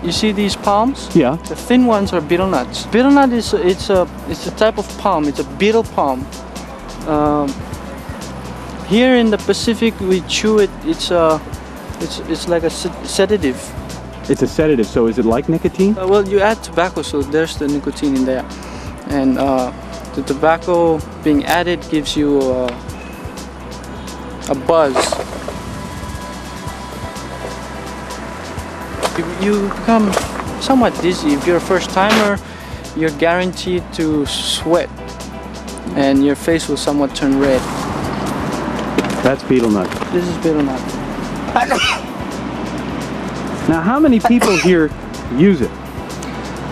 You see these palms? Yeah. The thin ones are betel nuts. Betel nut is it's a type of palm. It's a betel palm. Here in the Pacific, we chew it. It's like a sedative. It's a sedative. So is it like nicotine? Well, you add tobacco, so there's the nicotine in there, and the tobacco being added gives you a buzz. You become somewhat dizzy. If you're a first timer, you're guaranteed to sweat and your face will somewhat turn red. That's betel nut. This is betel nut. Now, how many people here use it?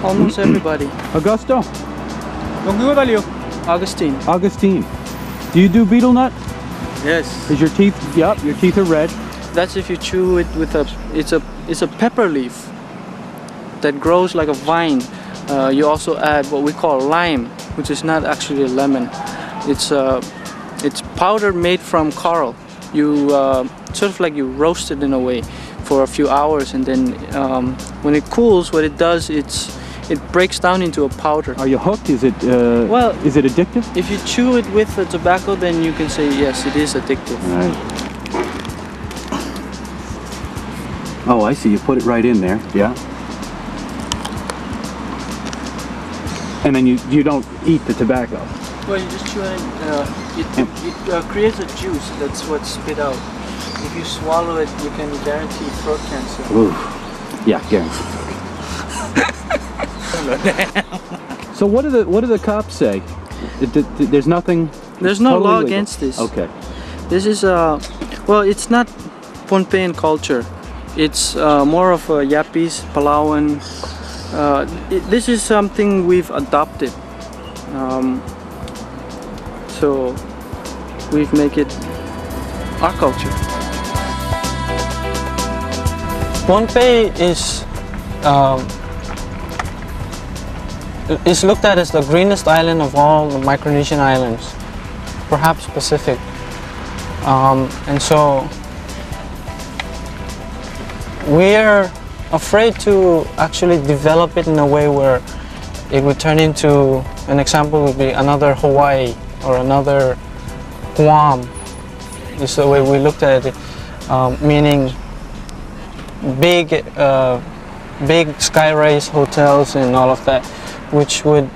Almost everybody. Augusto? Augustine. Augustine. Do you do betel nut? Yes. Is your teeth, yep, your teeth are red. That's if you chew it with it's a pepper leaf that grows like a vine. You also add what we call lime, which is not actually a lemon. It's powder made from coral. You sort of like you roast it in a way for a few hours, and then when it cools, what it does, it breaks down into a powder. Are you hooked? Is it well? Is it addictive? If you chew it with the tobacco, then you can say yes, it is addictive. All right. Oh, I see. You put it right in there. Yeah. And then you don't eat the tobacco. Well, you just chew it. It creates a juice. That's what's spit out. If you swallow it, you can guarantee throat cancer. Ooh. Yeah, guaranteed. So what do the cops say? There's nothing. There's no totally law legal. against this. Okay. This is well, it's not phonpei1 culture. It's more of a Yapese, Palauan. This is something we've adopted. So we've make it our culture. Phonpei is looked at as the greenest island of all the Micronesian islands, perhaps Pacific. And so we're afraid to actually develop it in a way where it would turn into, an example would be another Hawaii or another Guam. This is the way we looked at it, meaning big sky-raised hotels and all of that, which would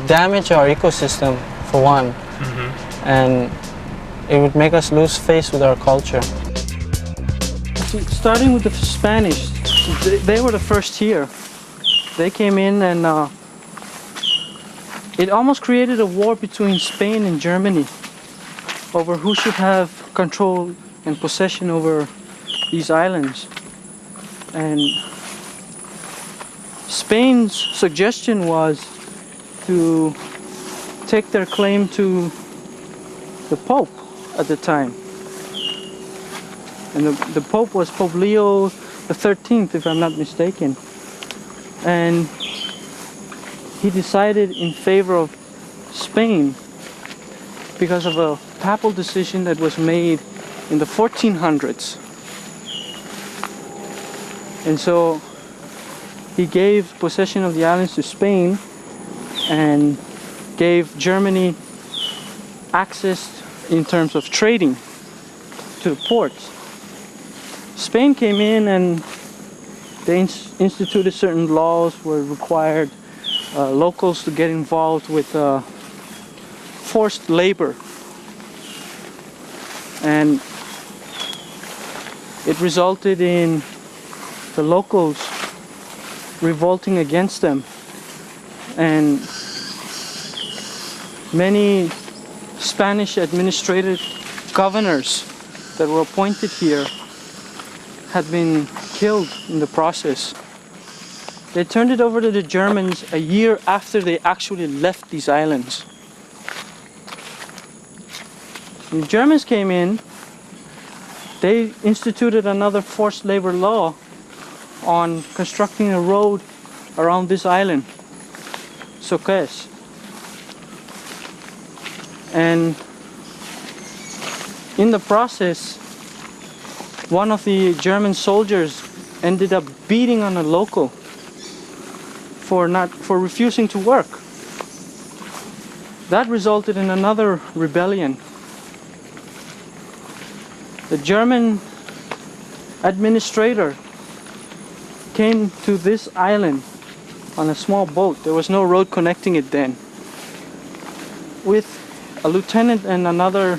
damage our ecosystem for one, and it would make us lose face with our culture. Starting with the Spanish, they were the first here. They came in and it almost created a war between Spain and Germany over who should have control and possession over these islands. And Spain's suggestion was to take their claim to the Pope at the time. And the Pope was Pope Leo XIII, if I'm not mistaken. And he decided in favor of Spain because of a papal decision that was made in the 1400s. And so he gave possession of the islands to Spain and gave Germany access in terms of trading to the ports. Spain came in and they instituted certain laws where it required locals to get involved with forced labor, and it resulted in the locals revolting against them, and many Spanish administrative governors that were appointed here had been killed in the process. They turned it over to the Germans a year after they actually left these islands. When the Germans came in, they instituted another forced labor law on constructing a road around this island, Soques. And in the process, one of the German soldiers ended up beating on a local for refusing to work. That resulted in another rebellion. The German administrator came to this island on a small boat. There was no road connecting it then, with a lieutenant and another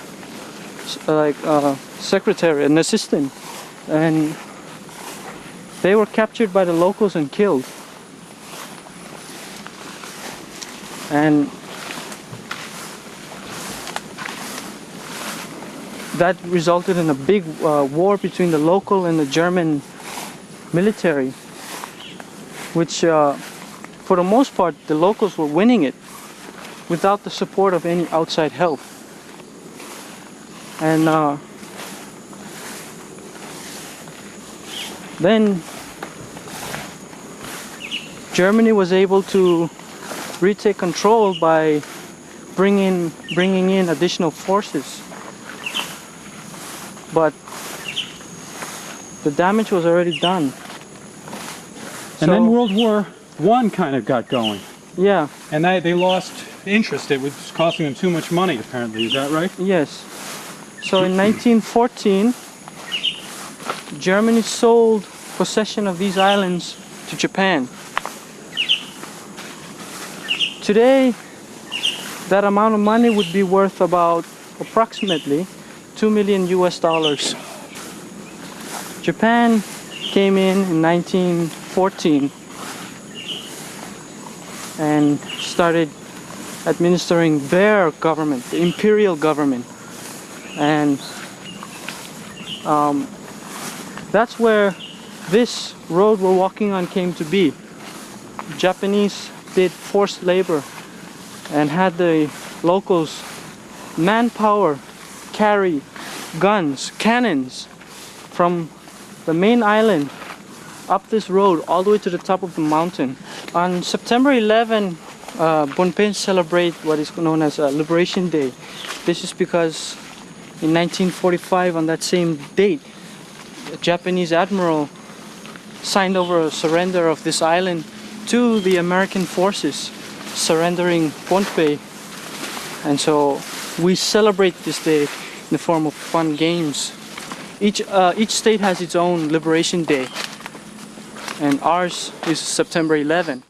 secretary, an assistant, and they were captured by the locals and killed. And that resulted in a big war between the local and the German military, which for the most part the locals were winning it without the support of any outside help. And then Germany was able to retake control by bringing in additional forces, but the damage was already done. And then World War I kind of got going. Yeah. And they lost interest. It was costing them too much money, apparently. Is that right? Yes. So in 1914, Germany sold possession of these islands to Japan. Today, that amount of money would be worth about approximately $2 million US. Japan came in 1914 and started administering their government, the imperial government. And that's where this road we're walking on came to be. Japanese did forced labor and had the locals manpower carry guns, cannons from the main island up this road all the way to the top of the mountain. On September 11, phonpei celebrate what is known as Liberation Day. This is because in 1945, on that same date, a Japanese admiral signed over a surrender of this island to the American forces, surrendering Phonpei. And so we celebrate this day in the form of fun games. Each state has its own Liberation Day, and ours is September 11.